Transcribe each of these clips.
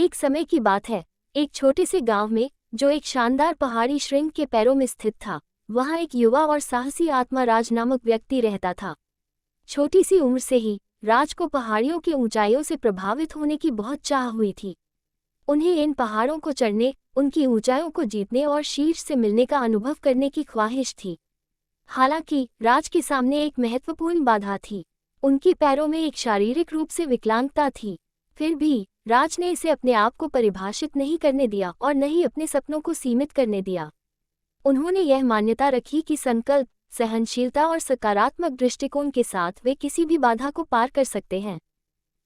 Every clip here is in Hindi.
एक समय की बात है, एक छोटे से गांव में, जो एक शानदार पहाड़ी श्रृंग के पैरों में स्थित था, वहां एक युवा और साहसी आत्मा राज नामक व्यक्ति रहता था। छोटी सी उम्र से ही राज को पहाड़ियों की ऊंचाइयों से प्रभावित होने की बहुत चाह हुई थी। उन्हें इन पहाड़ों को चढ़ने, उनकी ऊंचाइयों को जीतने और शीर्ष से मिलने का अनुभव करने की ख्वाहिश थी। हालांकि राज के सामने एक महत्वपूर्ण बाधा थी। उनके पैरों में एक शारीरिक रूप से विकलांगता थी। फिर भी राज ने इसे अपने आप को परिभाषित नहीं करने दिया और न ही अपने सपनों को सीमित करने दिया। उन्होंने यह मान्यता रखी कि संकल्प, सहनशीलता और सकारात्मक दृष्टिकोण के साथ वे किसी भी बाधा को पार कर सकते हैं।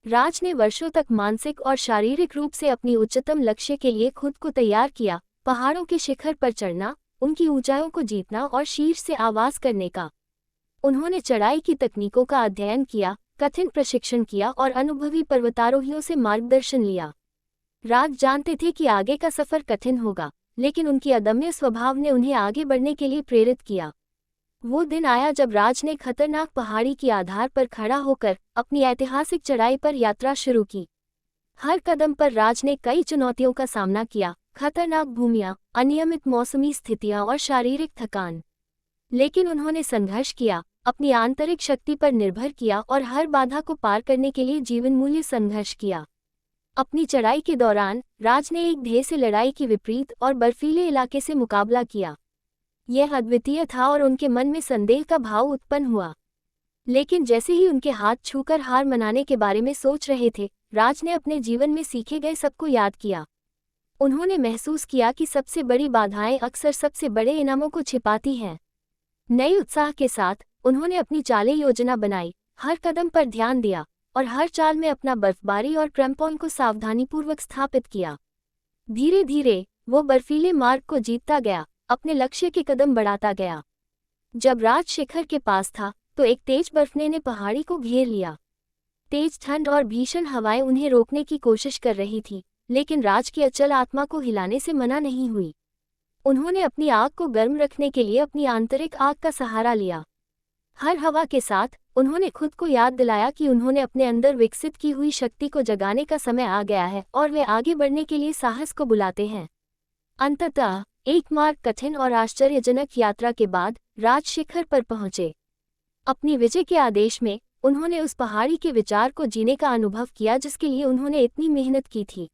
राज ने वर्षों तक मानसिक और शारीरिक रूप से अपनी उच्चतम लक्ष्य के लिए खुद को तैयार किया, पहाड़ों के शिखर पर चढ़ना, उनकी ऊंचाइयों को जीतना और शीर्ष से आवाज करने का। उन्होंने चढ़ाई की तकनीकों का अध्ययन किया, कठिन प्रशिक्षण किया और अनुभवी पर्वतारोहियों से मार्गदर्शन लिया। राज जानते थे कि आगे का सफर कठिन होगा, लेकिन उनकी अदम्य स्वभाव ने उन्हें आगे बढ़ने के लिए प्रेरित किया। वो दिन आया जब राज ने खतरनाक पहाड़ी की आधार पर खड़ा होकर अपनी ऐतिहासिक चढ़ाई पर यात्रा शुरू की। हर कदम पर राज ने कई चुनौतियों का सामना किया, खतरनाक भूमियां, अनियमित मौसमी स्थितियां और शारीरिक थकान। लेकिन उन्होंने संघर्ष किया, अपनी आंतरिक शक्ति पर निर्भर किया और हर बाधा को पार करने के लिए जीवन मूल्य संघर्ष किया। अपनी चढ़ाई के दौरान राज ने एक ढेर से लड़ाई की विपरीत और बर्फीले इलाके से मुकाबला किया। यह अद्वितीय था और उनके मन में संदेह का भाव उत्पन्न हुआ। लेकिन जैसे ही उनके हाथ छूकर हार मनाने के बारे में सोच रहे थे, राज ने अपने जीवन में सीखे गए सबको याद किया। उन्होंने महसूस किया कि सबसे बड़ी बाधाएं अक्सर सबसे बड़े इनामों को छिपाती हैं। नए उत्साह के साथ उन्होंने अपनी चालें योजना बनाई, हर कदम पर ध्यान दिया और हर चाल में अपना बर्फबारी और क्रैम्पॉन को सावधानीपूर्वक स्थापित किया। धीरे धीरे वो बर्फीले मार्ग को जीतता गया, अपने लक्ष्य के कदम बढ़ाता गया। जब राज शिखर के पास था तो एक तेज बर्फने ने पहाड़ी को घेर लिया। तेज ठंड और भीषण हवाएं उन्हें रोकने की कोशिश कर रही थी, लेकिन राज की अचल आत्मा को हिलाने से मना नहीं हुई। उन्होंने अपनी आग को गर्म रखने के लिए अपनी आंतरिक आग का सहारा लिया। हर हवा के साथ उन्होंने खुद को याद दिलाया कि उन्होंने अपने अंदर विकसित की हुई शक्ति को जगाने का समय आ गया है और वे आगे बढ़ने के लिए साहस को बुलाते हैं। अंततः एक मार्ग कठिन और आश्चर्यजनक यात्रा के बाद राज शिखर पर पहुंचे। अपनी विजय के आदेश में उन्होंने उस पहाड़ी के विचार को जीने का अनुभव किया जिसके लिए उन्होंने इतनी मेहनत की थी।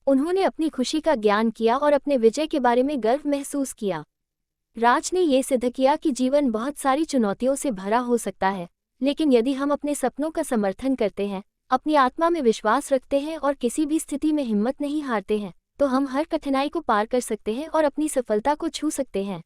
उन्होंने अपनी खुशी का ज्ञान किया और अपने विजय के बारे में गर्व महसूस किया। राज ने ये सिद्ध किया कि जीवन बहुत सारी चुनौतियों से भरा हो सकता है, लेकिन यदि हम अपने सपनों का समर्थन करते हैं, अपनी आत्मा में विश्वास रखते हैं और किसी भी स्थिति में हिम्मत नहीं हारते हैं, तो हम हर कठिनाई को पार कर सकते हैं और अपनी सफलता को छू सकते हैं।